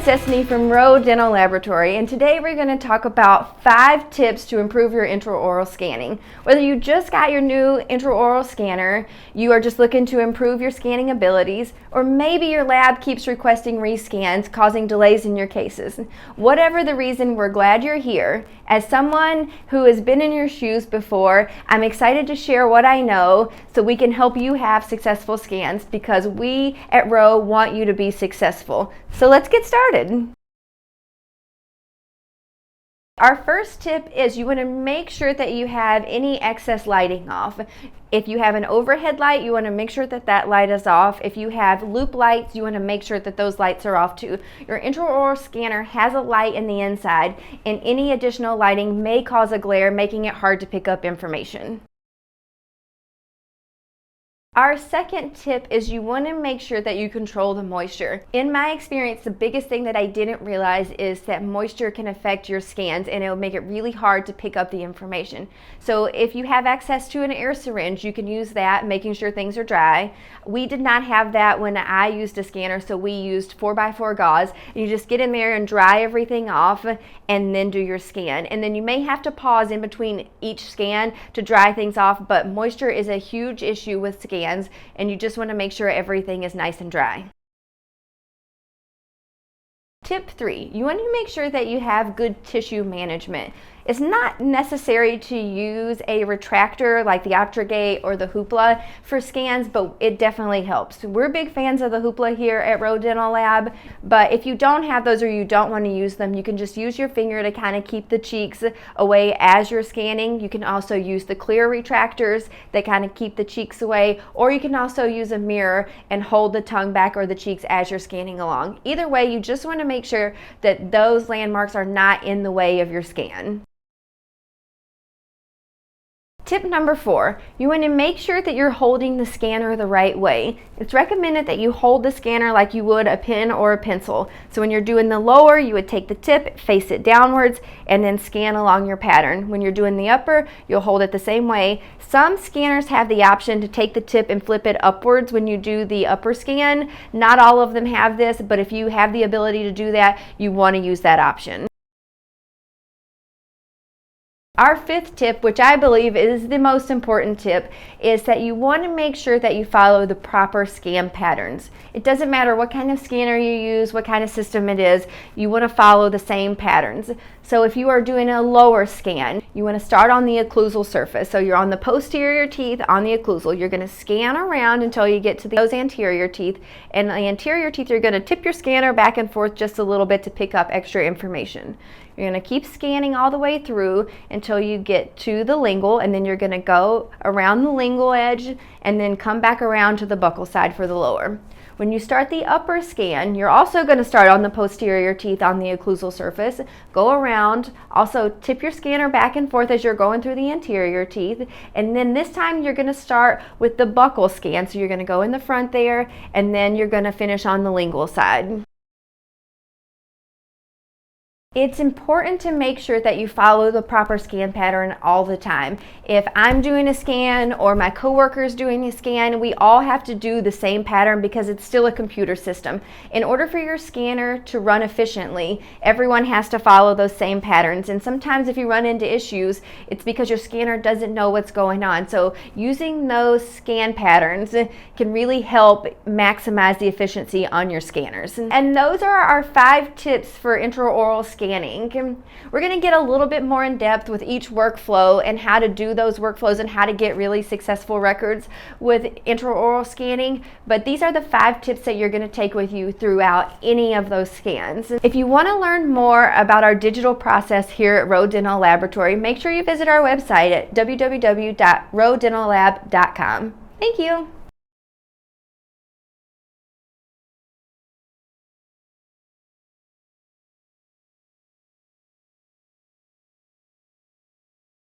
it's Destiny from ROE Dental Laboratory, and today we're going to talk about 5 tips to improve your intraoral scanning. Whether you just got your new intraoral scanner, you are just looking to improve your scanning abilities, or maybe your lab keeps requesting rescans, causing delays in your cases. Whatever the reason, we're glad you're here. As someone who has been in your shoes before, I'm excited to share what I know so we can help you have successful scans, because we at ROE want you to be successful. So let's get started. Our first tip is you want to make sure that you have any excess lighting off. If you have an overhead light, you want to make sure that that light is off. If you have loop lights, you want to make sure that those lights are off too. Your intraoral scanner has a light in the inside, and any additional lighting may cause a glare, making it hard to pick up information. Our second tip is you want to make sure that you control the moisture. In my experience, the biggest thing that I didn't realize is that moisture can affect your scans, and it will make it really hard to pick up the information. So if you have access to an air syringe, you can use that, making sure things are dry. We did not have that when I used a scanner, so we used 4x4 gauze. You just get in there and dry everything off and then do your scan. And then you may have to pause in between each scan to dry things off, but moisture is a huge issue with scans, and you just want to make sure everything is nice and dry. Tip 3, you want to make sure that you have good tissue management. It's not necessary to use a retractor like the Optrogate or the Hoopla for scans, but it definitely helps. We're big fans of the Hoopla here at ROE Dental Lab, but if you don't have those or you don't want to use them, you can just use your finger to kind of keep the cheeks away as you're scanning. You can also use the clear retractors that kind of keep the cheeks away, or you can also use a mirror and hold the tongue back or the cheeks as you're scanning along. Either way, you just want to make sure that those landmarks are not in the way of your scan. Tip number 4, you want to make sure that you're holding the scanner the right way. It's recommended that you hold the scanner like you would a pen or a pencil. So when you're doing the lower, you would take the tip, face it downwards, and then scan along your pattern. When you're doing the upper, you'll hold it the same way. Some scanners have the option to take the tip and flip it upwards when you do the upper scan. Not all of them have this, but if you have the ability to do that, you want to use that option. Our 5th tip, which I believe is the most important tip, is that you want to make sure that you follow the proper scan patterns. It doesn't matter what kind of scanner you use, what kind of system it is, you want to follow the same patterns. So if you are doing a lower scan, you want to start on the occlusal surface. So you're on the posterior teeth on the occlusal. You're going to scan around until you get to those anterior teeth. And the anterior teeth, you're going to tip your scanner back and forth just a little bit to pick up extra information. You're going to keep scanning all the way through until you get to the lingual, and then you're going to go around the lingual edge and then come back around to the buccal side for the lower. When you start the upper scan, you're also going to start on the posterior teeth on the occlusal surface, go around, also tip your scanner back and forth as you're going through the anterior teeth, and then this time you're going to start with the buccal scan. So you're going to go in the front there, and then you're going to finish on the lingual side. It's important to make sure that you follow the proper scan pattern all the time. If I'm doing a scan or my coworker is doing a scan, we all have to do the same pattern because it's still a computer system. In order for your scanner to run efficiently, everyone has to follow those same patterns. And sometimes if you run into issues, it's because your scanner doesn't know what's going on. So using those scan patterns can really help maximize the efficiency on your scanners. And those are our 5 tips for intraoral scanning. We're going to get a little bit more in depth with each workflow and how to do those workflows and how to get really successful records with intraoral scanning, but these are the 5 tips that you're going to take with you throughout any of those scans. If you want to learn more about our digital process here at ROE Dental Laboratory, make sure you visit our website at www.roedentallab.com. Thank you.